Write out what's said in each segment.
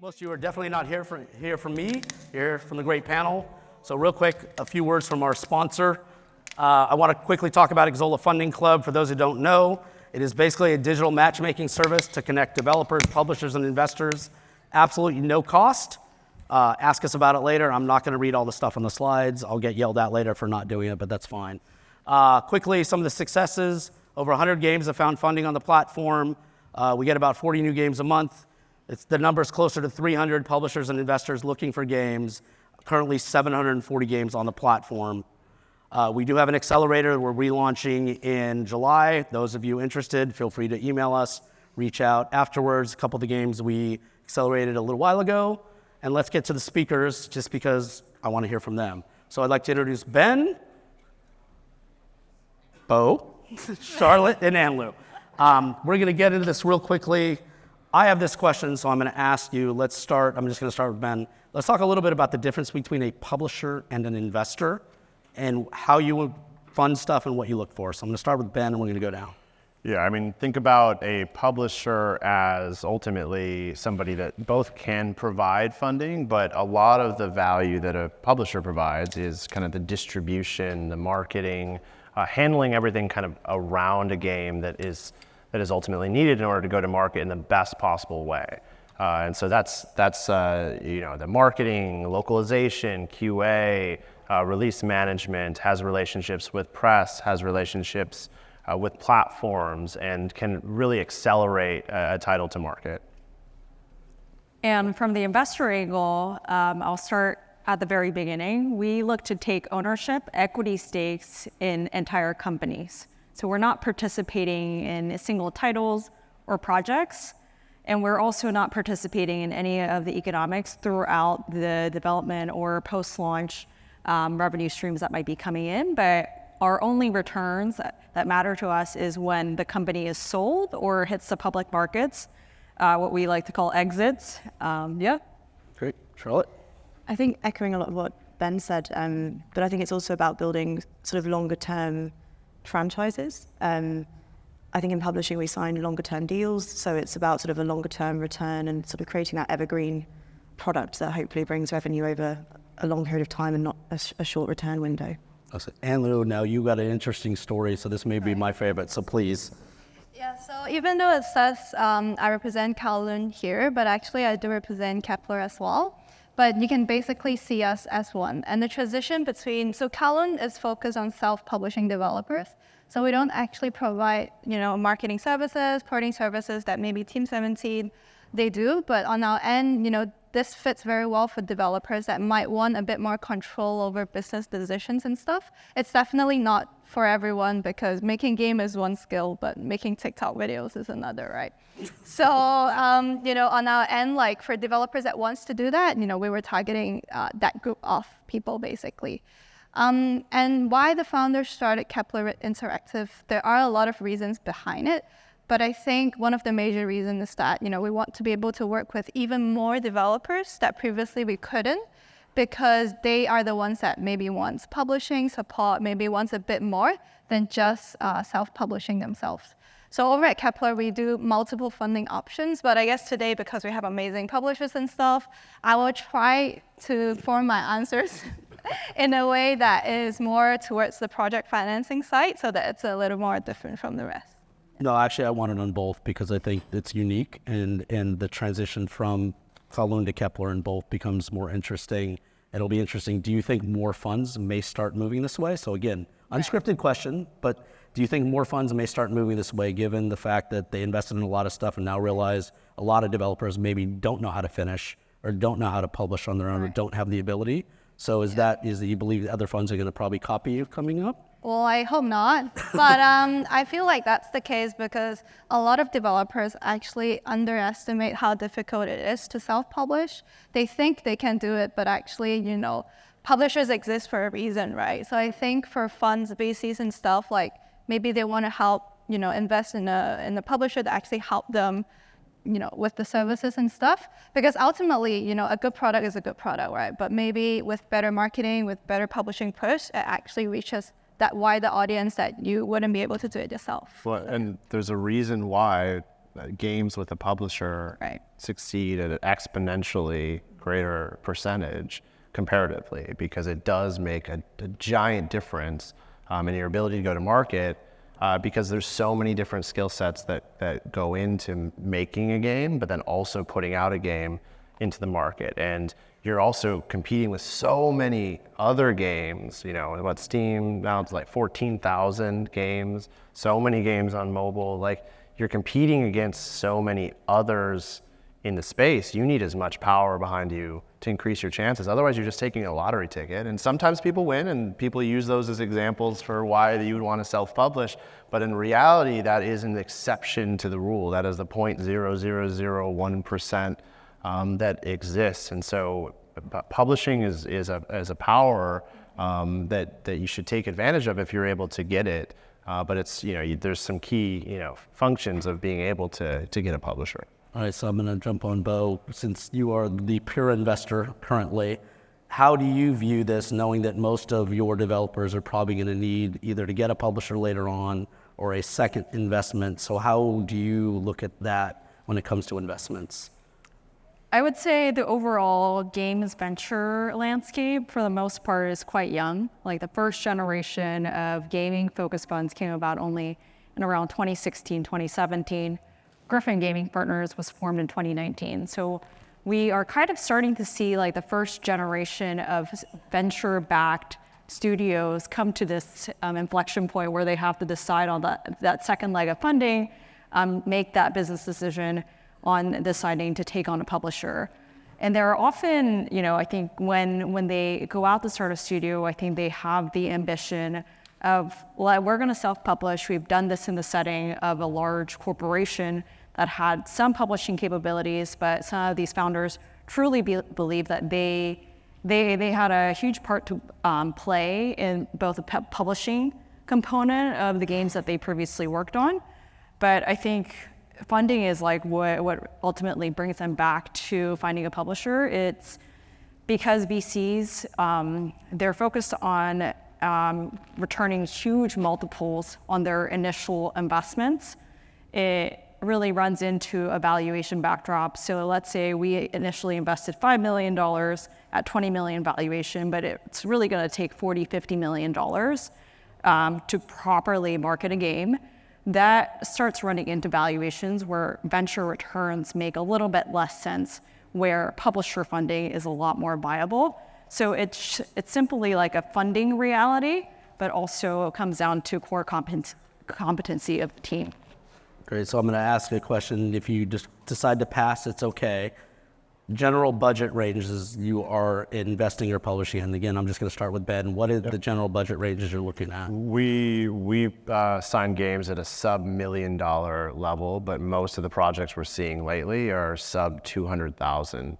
Most of you are definitely not here from me, here from the great panel. So real quick, a few words from our sponsor. I want to quickly talk about Xsolla Funding Club. For those who don't know, it is basically a digital matchmaking service to connect developers, publishers, and investors. Absolutely no cost. Ask us about it later. I'm not going to read all the stuff on the slides. I'll get yelled at later for not doing it, but that's fine. Quickly, some of the successes. Over 100 games have found funding on the platform. We get about 40 new games a month. The number's closer to 300 publishers and investors looking for games. Currently 740 games on the platform. We do have an accelerator we're relaunching in July. Those of you interested, feel free to email us, reach out afterwards. A couple of the games we accelerated a little while ago. And let's get to the speakers just because I want to hear from them. So I'd like to introduce Ben, Bo, Charlotte, and Anlu. We're going to get into this real quickly. I have this question, so I'm going to ask you. I'm just going to start with Ben. Let's talk a little bit about the difference between a publisher and an investor and how you would fund stuff and what you look for. So I'm going to start with Ben, and we're going to go down. Yeah, I mean, think about a publisher as ultimately somebody that both can provide funding, but a lot of the value that a publisher provides is kind of the distribution, the marketing, handling everything kind of around a game that is ultimately needed in order to go to market in the best possible way. And so that's the marketing, localization, QA, release management, has relationships with press, has relationships with platforms, and can really accelerate a title to market. And from the investor angle, I'll start at the very beginning. We look to take ownership, equity stakes in entire companies. So we're not participating in single titles or projects, and we're also not participating in any of the economics throughout the development or post-launch revenue streams that might be coming in. But our only returns that matter to us is when the company is sold or hits the public markets, what we like to call exits. Yeah. Great. Charlotte? I think echoing a lot of what Ben said, but I think it's also about building sort of longer term franchises. I think in publishing we sign longer term deals, so it's about sort of a longer term return and sort of creating that evergreen product that hopefully brings revenue over a long period of time and not a short return window. Anlu, now you got an interesting story, so this may be my favorite, so please. Yeah, so even though it says I represent Kowloon here, but actually I do represent Kepler as well. But you can basically see us as one. And the transition between, so Kowloon is focused on self-publishing developers. So we don't actually provide, marketing services, porting services that maybe Team 17, they do. But on our end, this fits very well for developers that might want a bit more control over business decisions and stuff. It's definitely not for everyone because making game is one skill, but making TikTok videos is another, right? So, on our end, like for developers that wants to do that, we were targeting that group of people basically. And why the founders started Kepler Interactive, there are a lot of reasons behind it. But I think one of the major reasons is that, we want to be able to work with even more developers that previously we couldn't, because they are the ones that maybe wants publishing support, maybe wants a bit more than just self-publishing themselves. So over at Kepler, we do multiple funding options, but I guess today, because we have amazing publishers and stuff, I will try to form my answers in a way that is more towards the project financing side so that it's a little more different from the rest. No, actually, I want it on both because I think it's unique, and the transition from Kowloon to Kepler in both becomes more interesting. It'll be interesting. Do you think more funds may start moving this way? So again, unscripted question, but do you think more funds may start moving this way given the fact that they invested in a lot of stuff and now realize a lot of developers maybe don't know how to finish or don't know how to publish on their own or don't have the ability? So is that you believe other funds are going to probably copy you coming up? Well, I hope not, but I feel like that's the case because a lot of developers actually underestimate how difficult it is to self-publish. They think they can do it, but actually, publishers exist for a reason, right? So I think for funds, VCs and stuff, like maybe they want to help, invest in a publisher to actually help them, with the services and stuff, because ultimately, a good product is a good product, right? But maybe with better marketing, with better publishing push, it actually reaches that wider audience that you wouldn't be able to do it yourself. Well, and there's a reason why games with a publisher Right. succeed at an exponentially greater percentage comparatively, because it does make a giant difference in your ability to go to market, because there's so many different skill sets that go into making a game, but then also putting out a game into the market. And you're also competing with so many other games, you know, what Steam, now it's like 14,000 games, so many games on mobile. Like, you're competing against so many others in the space. You need as much power behind you to increase your chances. Otherwise, you're just taking a lottery ticket. And sometimes people win, and people use those as examples for why you would want to self-publish. But in reality, that is an exception to the rule. That is the 0.0001% that exists. And so publishing is a power that you should take advantage of if you're able to get it. But it's, you know, there's some key, you know, functions of being able to get a publisher. All right, so I'm going to jump on Bo. Since you are the pure investor currently, how do you view this, knowing that most of your developers are probably going to need either to get a publisher later on or a second investment? So how do you look at that when it comes to investments? I would say the overall games venture landscape, for the most part, is quite young. Like, the first generation of gaming-focused funds came about only in around 2016, 2017. Griffin Gaming Partners was formed in 2019. So we are kind of starting to see like the first generation of venture-backed studios come to this inflection point where they have to decide on that second leg of funding, make that business decision on deciding to take on a publisher. And they're often, you know, I think when they go out to start a studio, I think they have the ambition of, well, we're going to self-publish. We've done this in the setting of a large corporation that had some publishing capabilities, but some of these founders truly believe that they had a huge part to play in both the publishing component of the games that they previously worked on. But I think funding is like what ultimately brings them back to finding a publisher. It's because VCs, they're focused on returning huge multiples on their initial investments. It really runs into a valuation backdrop. So let's say we initially invested $5 million at 20 million valuation, but it's really going to take $40-50 million to properly market a game. That starts running into valuations where venture returns make a little bit less sense, where publisher funding is a lot more viable. So it's simply like a funding reality, but also it comes down to core competency of the team. Great, so I'm going to ask a question. If you just decide to pass, it's okay. General budget ranges you are investing or publishing, and again, I'm just going to start with Ben. What is the general budget ranges you're looking at? We sign games at a sub $1 million level, but most of the projects we're seeing lately are sub 200,000,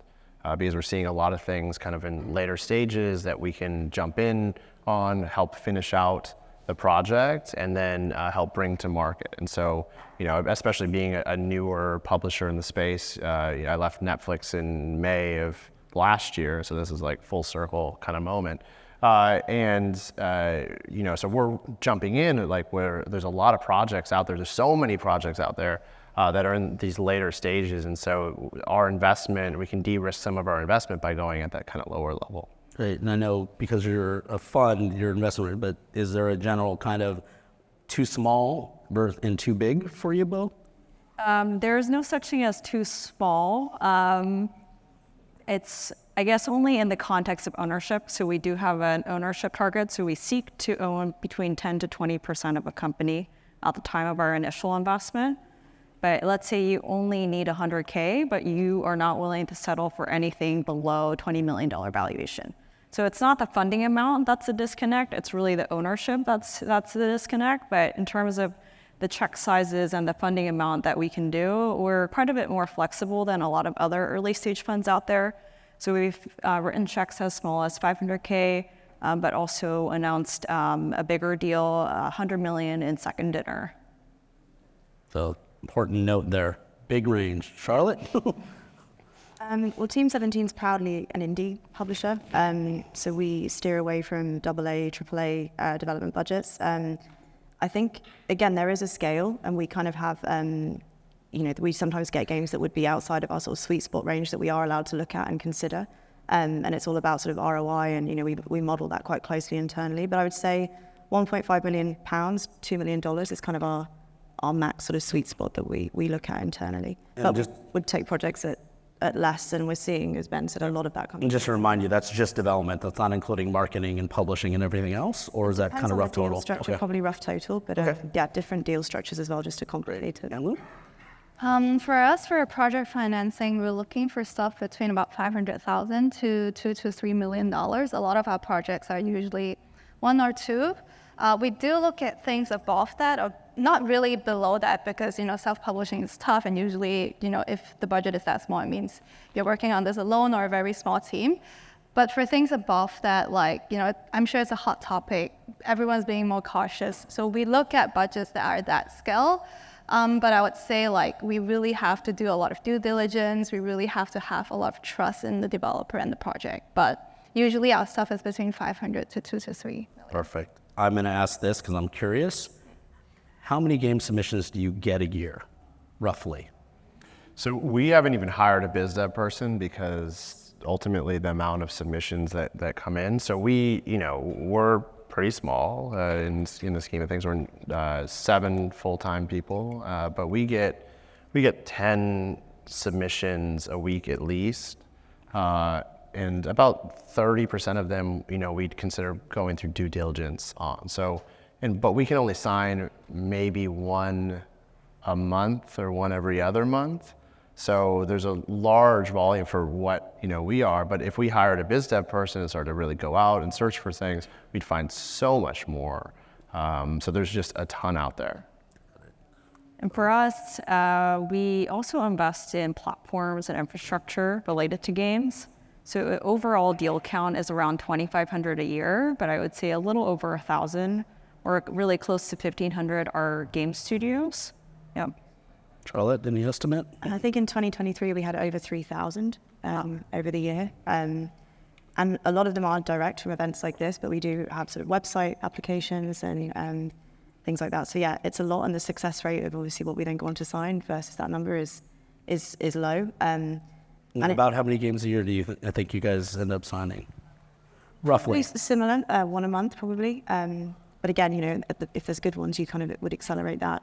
because we're seeing a lot of things kind of in later stages that we can jump in on, help finish out the project, and then help bring to market. And so, you know, especially being a newer publisher in the space, I left Netflix in May of last year, so this is like full circle kind of moment. You know, so we're jumping in like where there's a lot of projects out there. There's so many projects out there that are in these later stages, and so our investment, we can de-risk some of our investment by going at that kind of lower level. Great, and I know because you're a fund, your investment, but is there a general kind of too small and too big for you, Bo? There is no such thing as too small. It's, I guess, only in the context of ownership. So we do have an ownership target. So we seek to own between 10 to 20% of a company at the time of our initial investment. But let's say you only need 100K, but you are not willing to settle for anything below $20 million valuation. So it's not the funding amount that's the disconnect, it's really the ownership that's the disconnect. But in terms of the check sizes and the funding amount that we can do, we're quite a bit more flexible than a lot of other early stage funds out there. So we've written checks as small as 500K, but also announced a bigger deal, 100 million in second dinner. So important note there, big range. Charlotte? Well, Team 17 is proudly an indie publisher, so we steer away from AA, AAA development budgets. I think, again, there is a scale, and we kind of have we sometimes get games that would be outside of our sort of sweet spot range that we are allowed to look at and consider. And it's all about sort of ROI, and we model that quite closely internally. But I would say £1.5 million, $2 million is kind of our max sort of sweet spot that we look at internally. And but would take projects at less, and we're seeing, as Ben said, a lot of that coming. And just to remind you, that's just development. That's not including marketing and publishing and everything else, or is that kind of rough Deal total? structure, probably rough total, but yeah, different deal structures as well, just to complicate it. Anlu? For us, for project financing, we're looking for stuff between about $500,000 to $2 to $3 million. A lot of our projects are usually 1 or 2. We do look at things above that, or not really below that, because self-publishing is tough, and usually if the budget is that small, it means you're working on this alone or a very small team. But for things above that, I'm sure it's a hot topic. Everyone's being more cautious, so we look at budgets that are that scale. But I would say we really have to do a lot of due diligence. We really have to have a lot of trust in the developer and the project. But usually our stuff is between 500 to 2 to 3 million. Perfect. I'm going to ask this because I'm curious. How many game submissions do you get a year, roughly? So we haven't even hired a biz dev person because ultimately the amount of submissions that come in. So we're pretty small in the scheme of things. We're 7 full-time people, but we get 10 submissions a week at least, and about 30% of them, we'd consider going through due diligence on. But we can only sign maybe 1 a month or 1 every other month. So there's a large volume for what we are, but if we hired a biz dev person and started to really go out and search for things, we'd find so much more. So there's just a ton out there. And for us, we also invest in platforms and infrastructure related to games. So overall deal count is around 2,500 a year, but I would say a little over 1,000, or really close to 1,500 are game studios. Yep. Charlotte, any estimate? I think in 2023 we had over 3,000 over the year. And a lot of them are direct from events like this, but we do have sort of website applications and things like that. So yeah, it's a lot, and the success rate of obviously what we then go on to sign versus that number is low. And about how many games a year do you think you guys end up signing? Roughly. Similar, 1 a month probably. But again, if there's good ones, you kind of would accelerate that.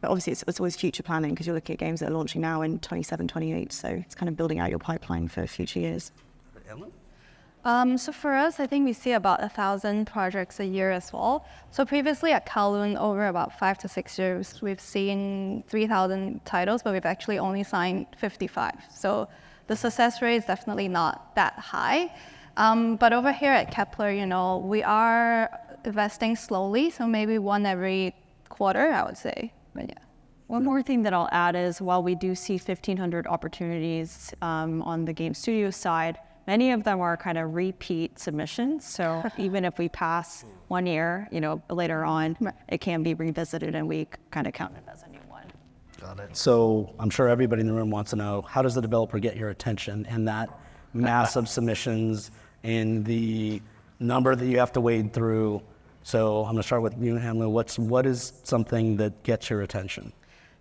But obviously it's always future planning, because you're looking at games that are launching now in 27, 28. So it's kind of building out your pipeline for future years. So for us, I think we see about 1,000 projects a year as well. So previously at Kowloon, over about 5 to 6 years, we've seen 3,000 titles, but we've actually only signed 55. So the success rate is definitely not that high. But over here at Kepler, we are investing slowly, so maybe 1 every quarter, I would say. But yeah. One more thing that I'll add is, while we do see 1,500 opportunities on the game studio side, many of them are kind of repeat submissions. So even if we pass 1 year, later on, it can be revisited, and we kind of count it as a new one. Got it. So I'm sure everybody in the room wants to know, how does the developer get your attention in that mass of submissions and the number that you have to wade through? So I'm going to start with you, Anlu. What is something that gets your attention?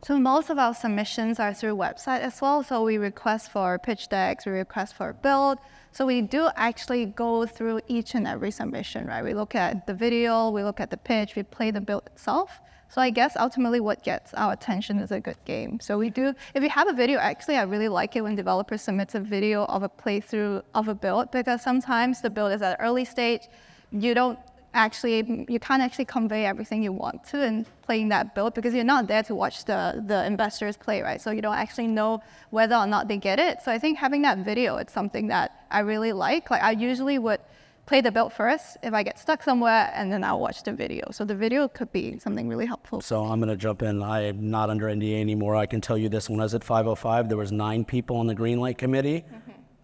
So most of our submissions are through website as well. So we request for pitch decks, we request for build. So we do actually go through each and every submission, right? We look at the video, we look at the pitch, we play the build itself. So I guess ultimately what gets our attention is a good game. So we do, if you have a video, actually I really like it when developers submit a video of a playthrough of a build, because sometimes the build is at an early stage. You can't actually convey everything you want to in playing that build, because you're not there to watch the investors play, right? So you don't actually know whether or not they get it. So I think having that video, it's something that I really like. I usually would play the build first if I get stuck somewhere, and then I'll watch the video. So the video could be something really helpful. So I'm going to jump in. I am not under NDA anymore. I can tell you this. When I was at 505, there was 9 people on the Greenlight committee.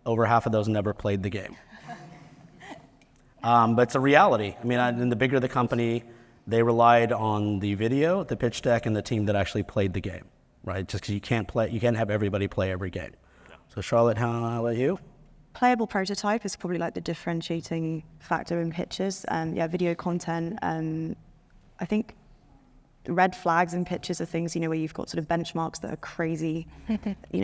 Over half of those never played the game. But it's a reality. I mean, and the bigger the company, they relied on the video, the pitch deck, and the team that actually played the game, right? Just because you can't have everybody play every game. Yeah. So Charlotte, how about you? Playable prototype is probably like the differentiating factor in pitches. Video content. I think red flags in pitches are things, where you've got sort of benchmarks that are crazy,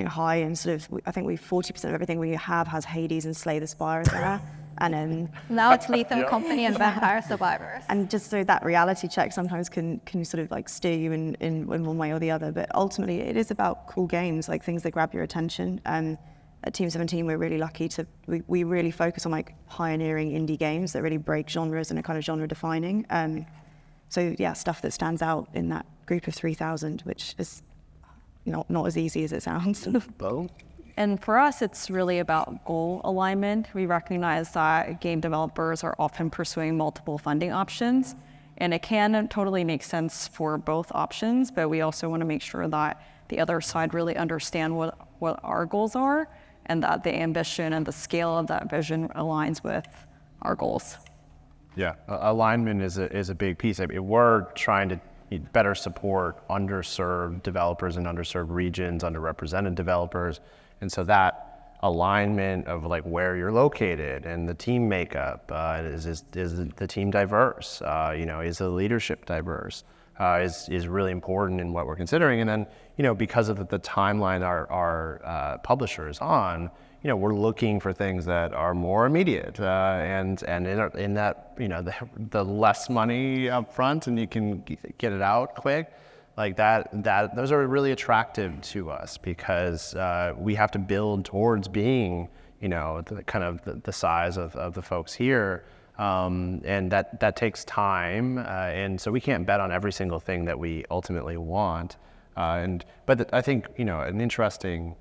high, and sort of, I think 40% of everything we have has Hades and Slay the Spire in there. And then Now it's Lethal Company and Vampire Survivors. and just so that reality check sometimes can sort of like steer you in one way or the other. But ultimately, it is about cool games, like things that grab your attention. At Team 17, we're really lucky we really focus on like pioneering indie games that really break genres and are kind of genre defining. So yeah, stuff that stands out in that group of 3,000, which is not as easy as it sounds. Bo? And for us, it's really about goal alignment. We recognize that game developers are often pursuing multiple funding options, and it can totally make sense for both options, but we also want to make sure that the other side really understand what our goals are, and that the ambition and the scale of that vision aligns with our goals. Yeah, alignment is a big piece. I mean, we're trying to better support underserved developers in underserved regions, underrepresented developers. And so that alignment of like where you're located and the team makeup, is the team diverse, is the leadership diverse, is really important in what we're considering. And then, because of the timeline our publisher is on, we're looking for things that are more immediate, and in that, the less money up front and you can get it out quick. Like that, those are really attractive to us because we have to build towards being, the size of the folks here, and that takes time, and so we can't bet on every single thing that we ultimately want. But I think an interesting,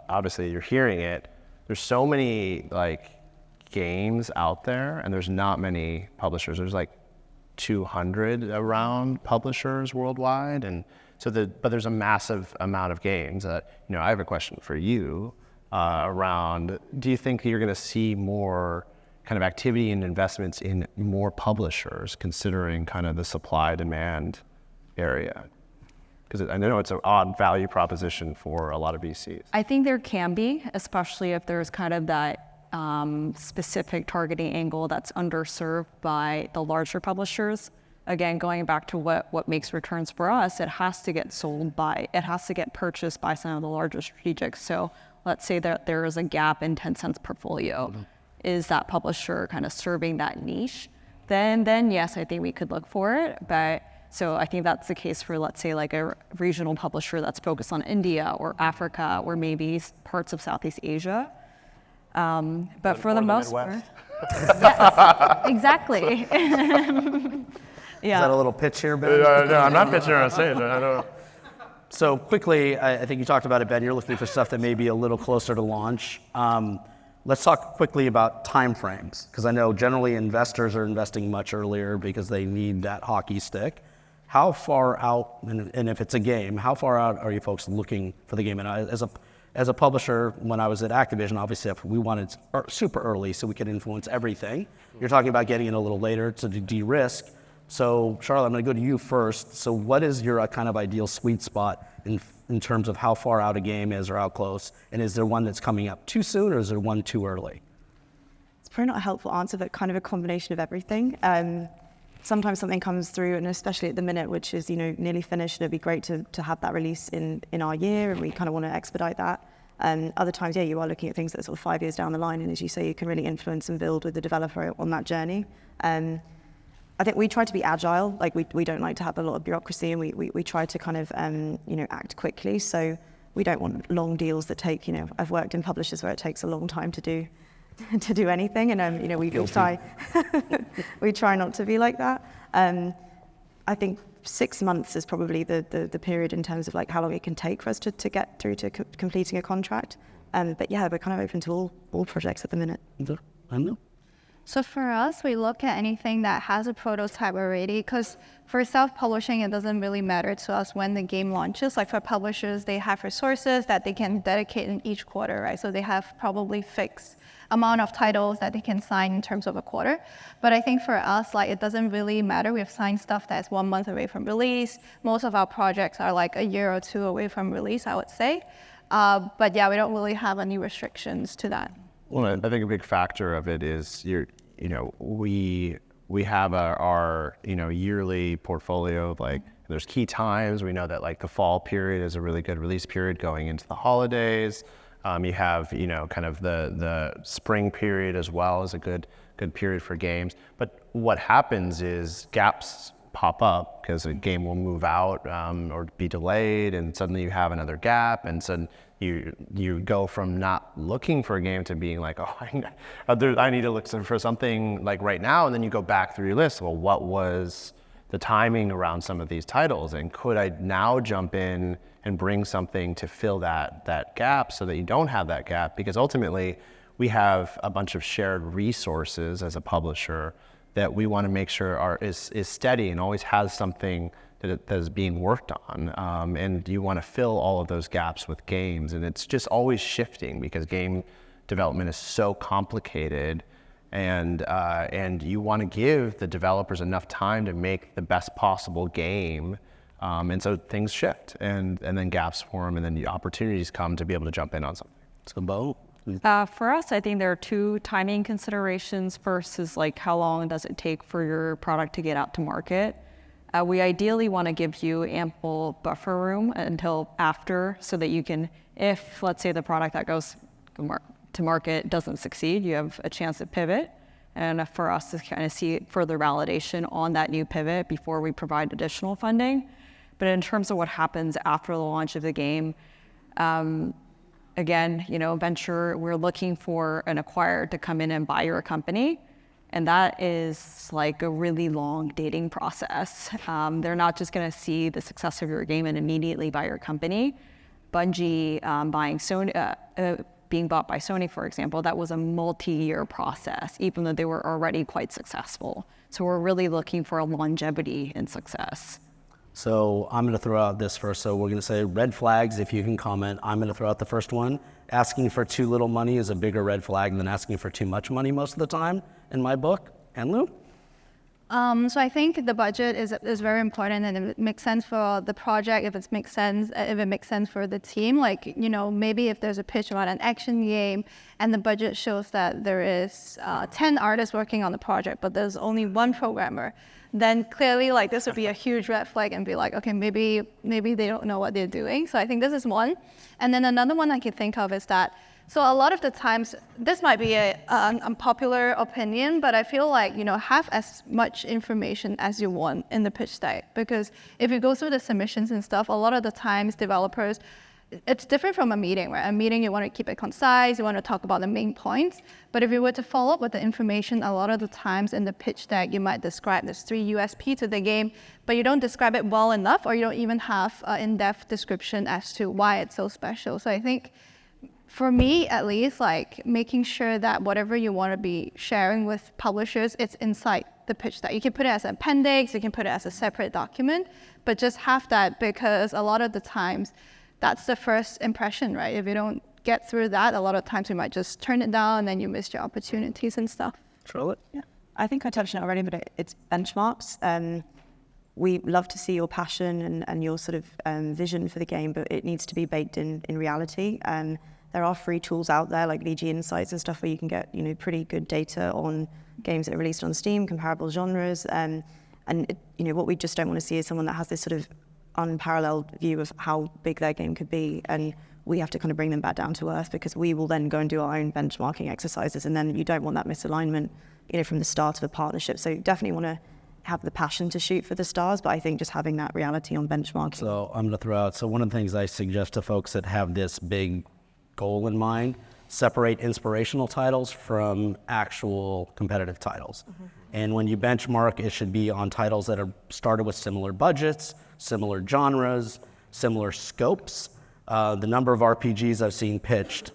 obviously you're hearing it. There's so many like games out there, and there's not many publishers. There's like 200 around publishers worldwide, and so but there's a massive amount of games that I have a question for you around. Do you think you're going to see more kind of activity and investments in more publishers, considering kind of the supply demand area? Because I know it's an odd value proposition for a lot of VCs. I think there can be, especially if there's kind of that specific targeting angle that's underserved by the larger publishers. Again, going back to what makes returns for us, it has to get purchased by some of the larger strategics. So let's say that there is a gap in Tencent's portfolio. Mm-hmm. Is that publisher kind of serving that niche? Then yes, I think we could look for it. But so I think that's the case for, let's say, like a regional publisher that's focused on India or Africa or maybe parts of Southeast Asia. But for the most part, yes, exactly. Is that a little pitch here, Ben? No, I'm not pitching on stage. I don't. So quickly, I think you talked about it, Ben. You're looking for stuff that may be a little closer to launch. Let's talk quickly about timeframes, because I know generally investors are investing much earlier because they need that hockey stick. How far out, and if it's a game, how far out are you folks looking for the game? And as a publisher, when I was at Activision, obviously we wanted super early so we could influence everything. You're talking about getting in a little later to de-risk. So Charlotte, I'm going to go to you first. So what is your kind of ideal sweet spot in terms of how far out a game is or how close? And is there one that's coming up too soon or is there one too early? It's probably not a helpful answer, but kind of a combination of everything. Sometimes something comes through, and especially at the minute, which is nearly finished, and it'd be great to have that release in our year, and we kind of want to expedite that. Other times, yeah, you are looking at things that are sort of 5 years down the line, and as you say, you can really influence and build with the developer on that journey. I think we try to be agile. Like we don't like to have a lot of bureaucracy, and we try to kind of act quickly. So we don't want long deals that take. I've worked in publishers where it takes a long time to do anything, and we try we try not to be like that. I think 6 months is probably the period in terms of like how long it can take for us to get through to completing a contract. But yeah, we're kind of open to all projects at the minute. Anlu? So for us, we look at anything that has a prototype already, because for self-publishing, it doesn't really matter to us when the game launches. Like for publishers, they have resources that they can dedicate in each quarter, right? So they have probably fixed amount of titles that they can sign in terms of a quarter. But I think for us, like it doesn't really matter. We have signed stuff that's 1 month away from release. Most of our projects are like a year or two away from release, I would say. But yeah, we don't really have any restrictions to that. Well, I think a big factor of it is we have our yearly portfolio of like There's key times. We know that like the fall period is a really good release period going into the holidays. You have, kind of the spring period as well as a good period for games. But what happens is gaps pop up because a game will move out or be delayed, and suddenly you have another gap, and so you go from not looking for a game to being like, oh, I need to look for something like right now, and then you go back through your list. Well, what was the timing around some of these titles, and could I now jump in and bring something to fill that gap so that you don't have that gap? Because ultimately, we have a bunch of shared resources as a publisher that we want to make sure is steady and always has something that is being worked on. And you want to fill all of those gaps with games, and it's just always shifting because game development is so complicated. And you want to give the developers enough time to make the best possible game, and so things shift, and then gaps form, and then the opportunities come to be able to jump in on something. So Bo? For us, I think there are two timing considerations. First is like how long does it take for your product to get out to market? We ideally want to give you ample buffer room until after, so that you can, if let's say the product that goes to market doesn't succeed, you have a chance to pivot, and for us to kind of see further validation on that new pivot before we provide additional funding. But in terms of what happens after the launch of the game, again, venture, we're looking for an acquirer to come in and buy your company, and that is like a really long dating process. They're not just going to see the success of your game and immediately buy your company. Bungie buying Sony, being bought by Sony, for example, that was a multi-year process, even though they were already quite successful. So we're really looking for a longevity in success. So I'm going to throw out this first. So we're going to say red flags, if you can comment. I'm going to throw out the first one. Asking for too little money is a bigger red flag than asking for too much money most of the time, in my book. Anlu? So I think the budget is very important, and it makes sense for the project if it makes sense for the team. Like, maybe if there's a pitch about an action game and the budget shows that there is 10 artists working on the project, but there's only one programmer, then clearly like this would be a huge red flag and be like, okay, maybe they don't know what they're doing. So I think this is one. And then another one I can think of is that, so a lot of the times, this might be an unpopular opinion, but I feel like, have as much information as you want in the pitch deck. Because if you go through the submissions and stuff, a lot of the times developers, it's different from a meeting, right? A meeting, you want to keep it concise, you want to talk about the main points. But if you were to follow up with the information, a lot of the times in the pitch deck, you might describe there's 3 USP to the game, but you don't describe it well enough, or you don't even have an in-depth description as to why it's so special. So I think, for me, at least, like making sure that whatever you want to be sharing with publishers, it's inside the pitch deck. You can put it as an appendix, you can put it as a separate document, but just have that, because a lot of the times, that's the first impression, right? If you don't get through that, a lot of times you might just turn it down and then you miss your opportunities and stuff. Charlotte? Yeah, I think I touched on it already, but it's benchmarks. We love to see your passion and your sort of vision for the game, but it needs to be baked in reality. There are free tools out there like VG Insights and stuff where you can get pretty good data on games that are released on Steam, comparable genres, and what we just don't want to see is someone that has this sort of unparalleled view of how big their game could be, and we have to kind of bring them back down to earth, because we will then go and do our own benchmarking exercises, and then you don't want that misalignment from the start of a partnership. So you definitely want to have the passion to shoot for the stars, but I think just having that reality on benchmarking. So I'm going to throw out, so one of the things I suggest to folks that have this big goal in mind, separate inspirational titles from actual competitive titles. Mm-hmm. And when you benchmark, it should be on titles that are started with similar budgets, similar genres, similar scopes. The number of RPGs I've seen pitched,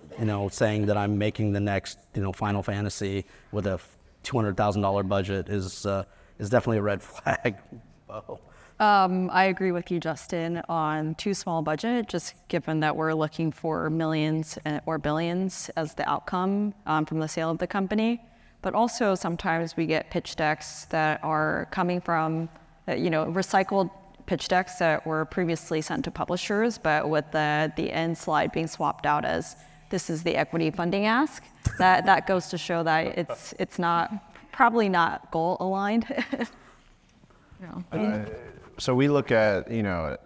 saying that I'm making the next, Final Fantasy with a $200,000 budget is definitely a red flag. Whoa. I agree with you, Justin, on too small budget, just given that we're looking for millions or billions as the outcome from the sale of the company. But also sometimes we get pitch decks that are coming from, recycled pitch decks that were previously sent to publishers, but with the end slide being swapped out as this is the equity funding ask. That goes to show that it's probably not goal aligned. So we look at, I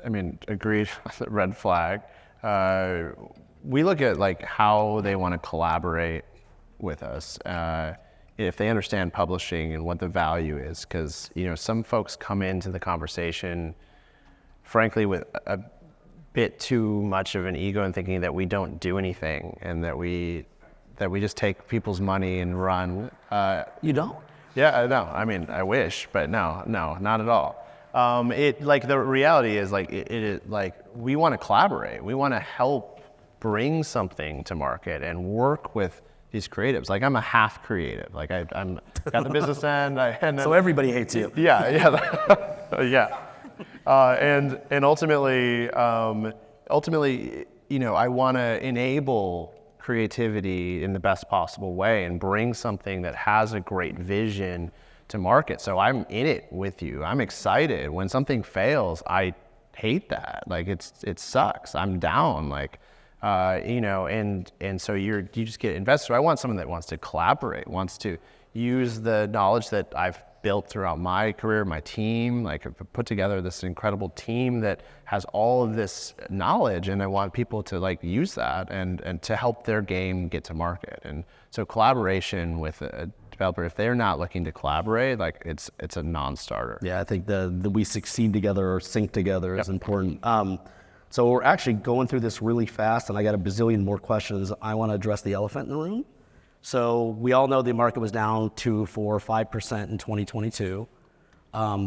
mean, agreed, red flag. We look at like how they want to collaborate with us. If they understand publishing and what the value is, because some folks come into the conversation, frankly, with a bit too much of an ego and thinking that we don't do anything and that we just take people's money and run. You don't? Yeah, no. I mean, I wish, but no, not at all. The reality is it is like we want to collaborate. We want to help bring something to market and work with these creatives. Like I'm a half creative. Like I'm got the business end. So everybody hates you. Yeah, yeah. And ultimately, I want to enable creativity in the best possible way and bring something that has a great vision to market. So I'm in it with you. I'm excited. When something fails, I hate that. Like it sucks. I'm down. And so you just get invested. I want someone that wants to collaborate, wants to use the knowledge that I've built throughout my career, my team. Like I've put together this incredible team that has all of this knowledge, and I want people to use that and to help their game get to market. And so collaboration with a developer, if they're not looking to collaborate, it's a non-starter. Yeah, I think the we succeed together or sync together is important. So we're actually going through this really fast, and I got a bazillion more questions. I want to address the elephant in the room. So we all know the market was down 2, 4, 5% in 2022.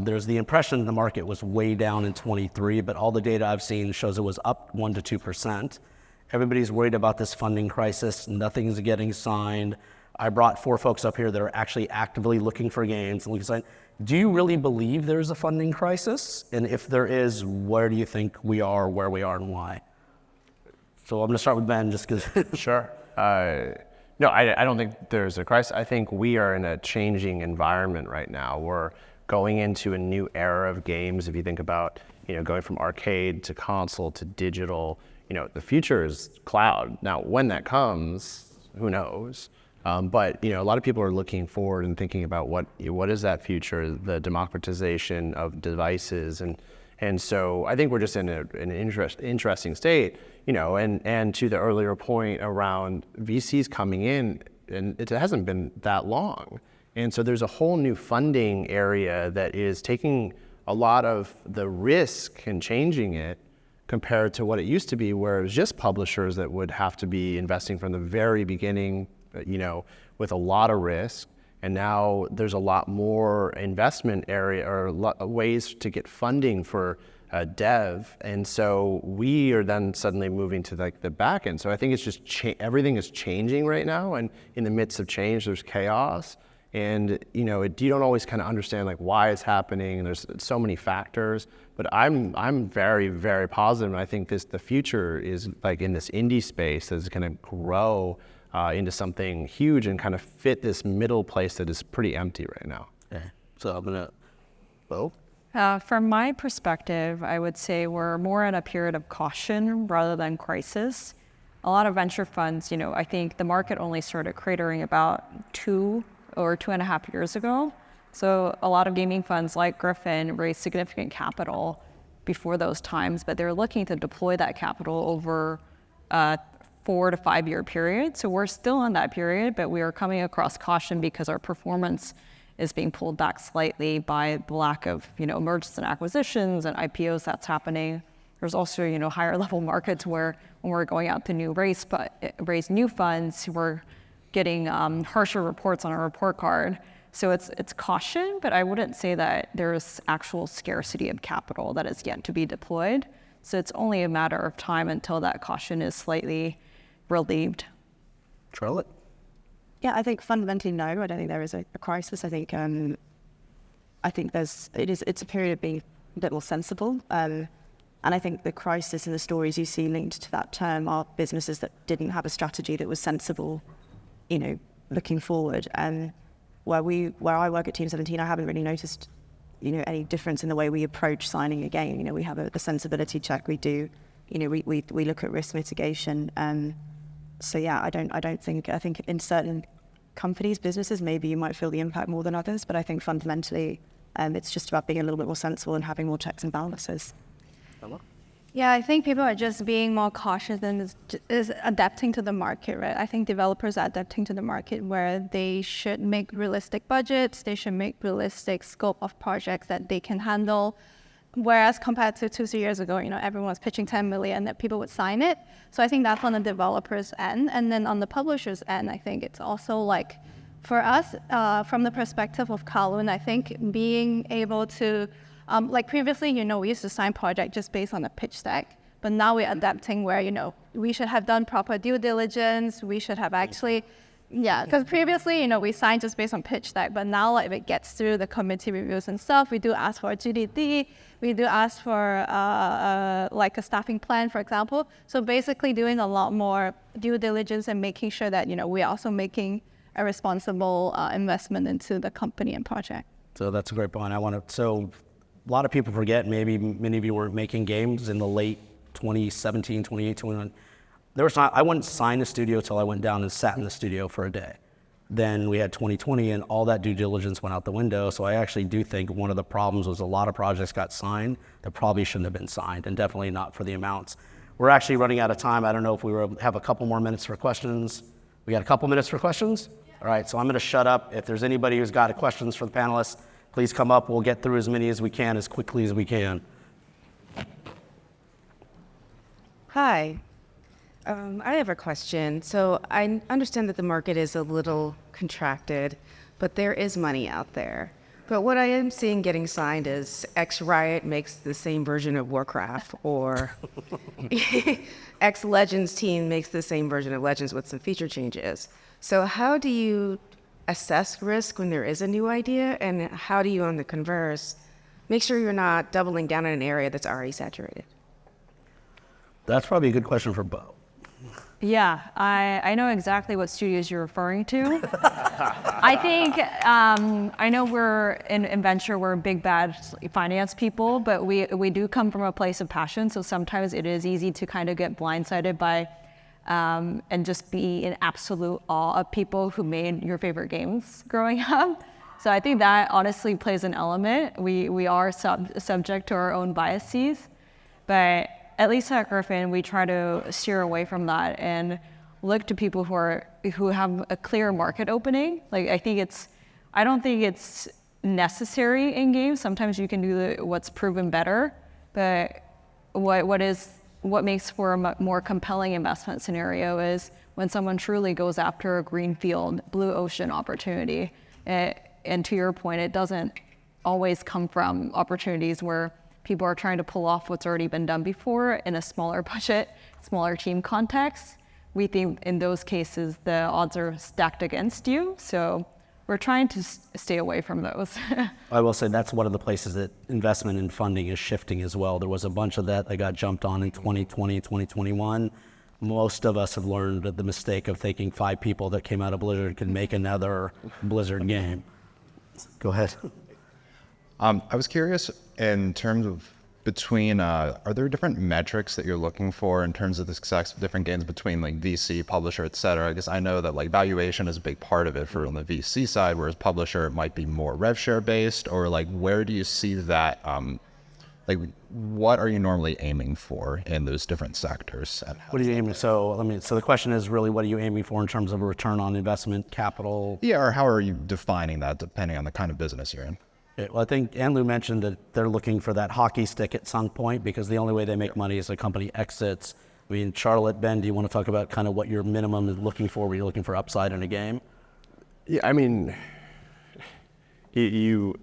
There's the impression the market was way down in 23, but all the data I've seen shows it was up 1 to 2%. Everybody's worried about this funding crisis. Nothing's getting signed. I brought 4 folks up here that are actually actively looking for games and looking to sign. Do you really believe there's a funding crisis? And if there is, where do you think we are, where we are, and why? So I'm going to start with Ben, just because. Sure. No, I don't think there's a crisis. I think we are in a changing environment right now. We're going into a new era of games. If you think about, going from arcade to console to digital, the future is cloud. Now, when that comes, who knows? But a lot of people are looking forward and thinking about what is that future, the democratization of devices, and so I think we're just in an interesting state, and to the earlier point around VCs coming in, and it hasn't been that long, and so there's a whole new funding area that is taking a lot of the risk and changing it compared to what it used to be, where it was just publishers that would have to be investing from the very beginning, with a lot of risk. And now there's a lot more investment area or ways to get funding for dev. And so we are then suddenly moving to the back end. So I think it's just everything is changing right now. And in the midst of change, there's chaos. And you don't always kind of understand why it's happening. And there's so many factors. But I'm very, very positive. And I think the future is in this indie space that's going to grow into something huge and kind of fit this middle place that is pretty empty right now. Okay. So I'm going to, Bo? From my perspective, I would say we're more in a period of caution rather than crisis. A lot of venture funds, I think the market only started cratering about 2 or 2.5 years ago. So a lot of gaming funds like Griffin raised significant capital before those times, but they're looking to deploy that capital over 4 to 5 year period. So we're still in that period, but we are coming across caution because our performance is being pulled back slightly by the lack of, mergers and acquisitions and IPOs that's happening. There's also, higher level markets where when we're going out to raise new funds, we're getting harsher reports on our report card. So it's caution, but I wouldn't say that there's actual scarcity of capital that is yet to be deployed. So it's only a matter of time until that caution is slightly relieved. Charlotte? Yeah, I think fundamentally no. I don't think there is a crisis. I think it's a period of being a bit more sensible. And I think the crisis and the stories you see linked to that term are businesses that didn't have a strategy that was sensible, looking forward. And where I work at Team 17, I haven't really noticed, any difference in the way we approach signing a game. We have a sensibility check we do. We look at risk mitigation. So yeah, I think in certain companies, businesses, maybe you might feel the impact more than others, but I think fundamentally It's just about being a little bit more sensible and having more checks and balances. Yeah, I think people are just being more cautious and is adapting to the market, right? I think developers are adapting to the market where they should make realistic budgets, they should make realistic scope of projects that they can handle. Whereas compared to 2-3 years ago, everyone was pitching 10 million that people would sign it. So I think that's on the developer's end. And then on the publisher's end, I think it's also like, for us, from the perspective of Kowloon, I think being able to, like previously, we used to sign project just based on a pitch deck. But now we're adapting where, we should have done proper due diligence. We should have actually, because previously, we signed just based on pitch deck. But now, if it gets through the committee reviews and stuff, we do ask for a GDD. We do ask for like a staffing plan, for example. So basically doing a lot more due diligence and making sure that, we're also making a responsible investment into the company and project. So that's a great point. So a lot of people forget, maybe many of you weren't making games in the late 2017, 2018, 2019. I wouldn't sign a studio till I went down and sat in the studio for a day. Then we had 2020 and all that due diligence went out the window. So I actually do think one of the problems was a lot of projects got signed that probably shouldn't have been signed, and definitely not for the amounts. We're actually running out of time. I don't know if we have a couple more minutes for questions. We got a couple minutes for questions? All right, so I'm gonna shut up. If there's anybody who's got questions for the panelists, please come up. We'll get through as many as we can, as quickly as we can. Hi. I have a question. So I understand that the market is a little contracted, but there is money out there. But what I am seeing getting signed is X Riot makes the same version of Warcraft, or X Legends team makes the same version of Legends with some feature changes. So how do you assess risk when there is a new idea, and how do you, on the converse, make sure you're not doubling down in an area that's already saturated? That's probably a good question for Bo. Yeah, I know exactly what studios you're referring to. I think, I know we're in venture, we're big bad finance people, but we do come from a place of passion. So sometimes it is easy to kind of get blindsided by, and just be in absolute awe of people who made your favorite games growing up. So I think that honestly plays an element. We are subject to our own biases, but at least at Griffin, we try to steer away from that and look to people who have a clear market opening. Like I don't think it's necessary in games. Sometimes you can do what's proven better, but what makes for a more compelling investment scenario is when someone truly goes after a greenfield, blue ocean opportunity. And to your point, it doesn't always come from opportunities where people are trying to pull off what's already been done before in a smaller budget, smaller team context. We think in those cases, the odds are stacked against you. So we're trying to stay away from those. I will say that's one of the places that investment and funding is shifting as well. There was a bunch of that got jumped on in 2020, 2021. Most of us have learned the mistake of thinking 5 people that came out of Blizzard could make another Blizzard game. Go ahead. I was curious in terms of are there different metrics that you're looking for in terms of the success of different games between like VC, publisher, et cetera? I guess I know that like valuation is a big part of it for on the VC side, whereas publisher, it might be more rev share based, or like where do you see that, like what are you normally aiming for in those different sectors? And What are you aiming? So the question is really, what are you aiming for in terms of a return on investment, capital? Yeah, or how are you defining that depending on the kind of business you're in? Yeah, well, I think Anlu mentioned that they're looking for that hockey stick at some point because the only way they make money is a company exits. I mean, Charlotte, Ben, do you want to talk about kind of what your minimum is looking for when you're looking for upside in a game? Yeah, I mean, you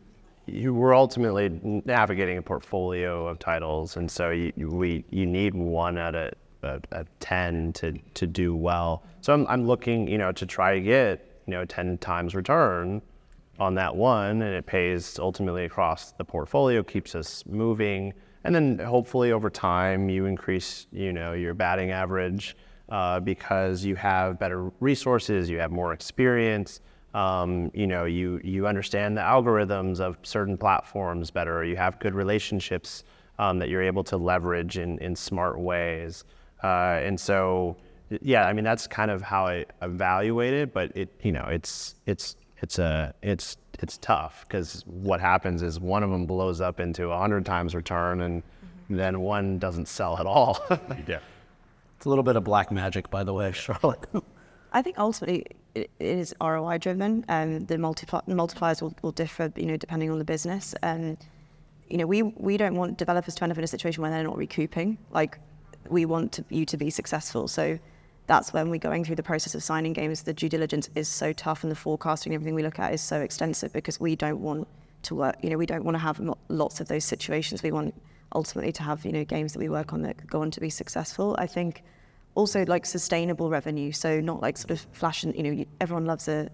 were ultimately navigating a portfolio of titles, and so you need one out of 10 to do well. So I'm looking, to try to get 10 times return on that one, and it pays ultimately across the portfolio, keeps us moving, and then hopefully over time you increase your batting average because you have better resources, you have more experience, you understand the algorithms of certain platforms better, you have good relationships that you're able to leverage in smart ways, and so yeah, I mean that's kind of how I evaluate it, but it's it's tough because what happens is one of them blows up into 100 times return, and then one doesn't sell at all. Yeah. It's a little bit of black magic, by the way, Charlotte. I think ultimately it is ROI driven, and the multipliers will differ, depending on the business. And we don't want developers to end up in a situation where they're not recouping. Like, we want you to be successful. So that's when we're going through the process of signing games. The due diligence is so tough, and the forecasting, everything we look at is so extensive, because we don't want to work. We don't want to have lots of those situations. We want ultimately to have games that we work on that go on to be successful. I think also like sustainable revenue, so not like sort of flash and everyone loves a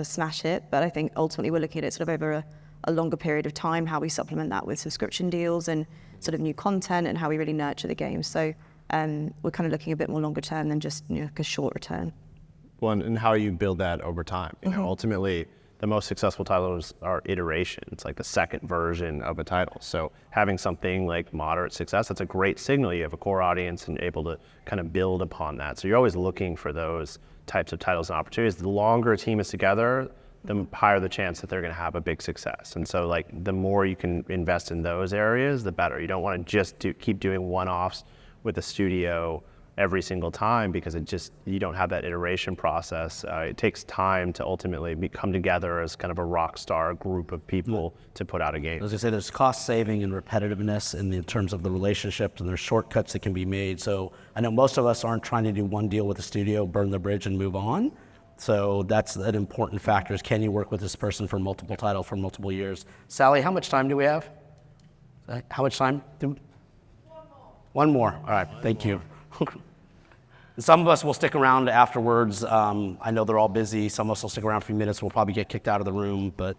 smash hit, but I think ultimately we're looking at it sort of over a longer period of time, how we supplement that with subscription deals and sort of new content, and how we really nurture the game. So we're kind of looking a bit more longer term than just like a short return. Well, and how you build that over time. Ultimately, the most successful titles are iteration. It's like the second version of a title. So having something like moderate success, that's a great signal. You have a core audience and able to kind of build upon that. So you're always looking for those types of titles and opportunities. The longer a team is together, the higher the chance that they're going to have a big success. And so like the more you can invest in those areas, the better. You don't want to just keep doing one-offs with a studio every single time, because you don't have that iteration process. It takes time to ultimately come together as kind of a rock star group of people to put out a game. As I say, there's cost saving and repetitiveness in terms of the relationships, and there's shortcuts that can be made. So I know most of us aren't trying to do one deal with the studio, burn the bridge and move on. So that's an important factor, is can you work with this person for multiple titles for multiple years? Sally, how much time do we have? How much time? One more. All right, thank you. Some of us will stick around afterwards. I know they're all busy. Some of us will stick around for a few minutes. We'll probably get kicked out of the room, but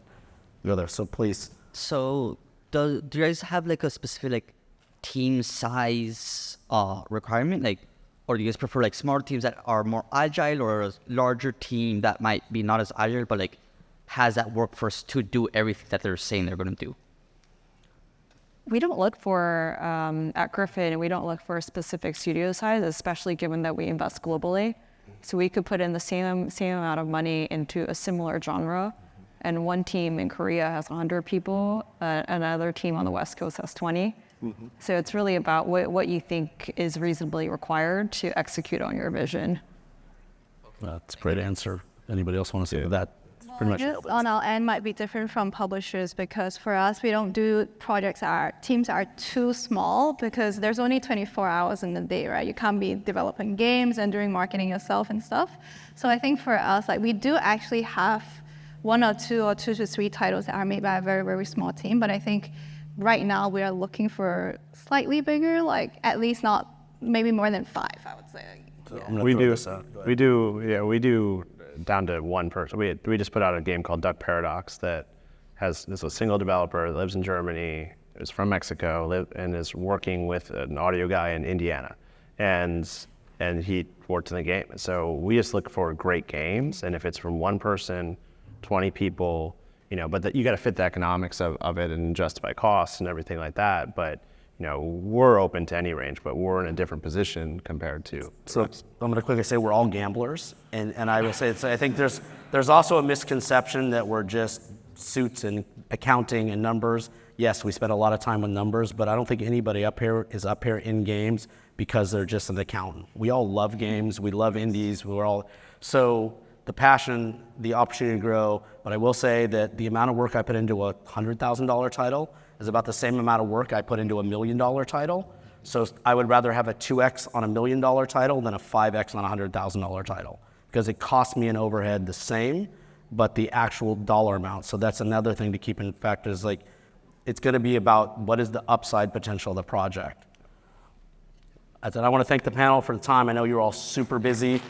go there. So please. So do you guys have like a specific like team size requirement? Like, or do you guys prefer like smaller teams that are more agile, or a larger team that might be not as agile, but like has that workforce to do everything that they're saying they're going to do? We don't look for, at Griffin, we don't look for a specific studio size, especially given that we invest globally. So we could put in the same amount of money into a similar genre, and one team in Korea has 100 people, another team on the West Coast has 20. So it's really about what you think is reasonably required to execute on your vision. That's a great answer. Anybody else want to say that? Pretty much nailed it. On our end might be different from publishers, because for us, we don't do projects teams are too small, because there's only 24 hours in the day, right? You can't be developing games and doing marketing yourself and stuff. So I think for us, like, we do actually have one or two to three titles that are made by a very, very small team. But I think right now we are looking for slightly bigger, like at least not maybe more than 5, I would say. So We do down to one person. We just put out a game called Duck Paradox that is a single developer that lives in Germany, is from Mexico, and is working with an audio guy in Indiana, and he worked in the game. So we just look for great games, and if it's from one person, 20 people, but you got to fit the economics of it and justify costs and everything like that. But we're open to any range, but we're in a different position compared to. So I'm going to quickly say we're all gamblers, and I will say I think there's also a misconception that we're just suits and accounting and numbers. Yes, we spend a lot of time on numbers, but I don't think anybody up here is up here in games because they're just an accountant. We all love games. We love indies. So the passion, the opportunity to grow. But I will say that the amount of work I put into a $100,000 title is about the same amount of work I put into a $1 million title. So I would rather have a 2x on a $1 million title than a 5x on a $100,000 title, because it costs me an overhead the same, but the actual dollar amount. So that's another thing to keep in fact, is like, it's going to be about what is the upside potential of the project. I want to thank the panel for the time. I know you're all super busy.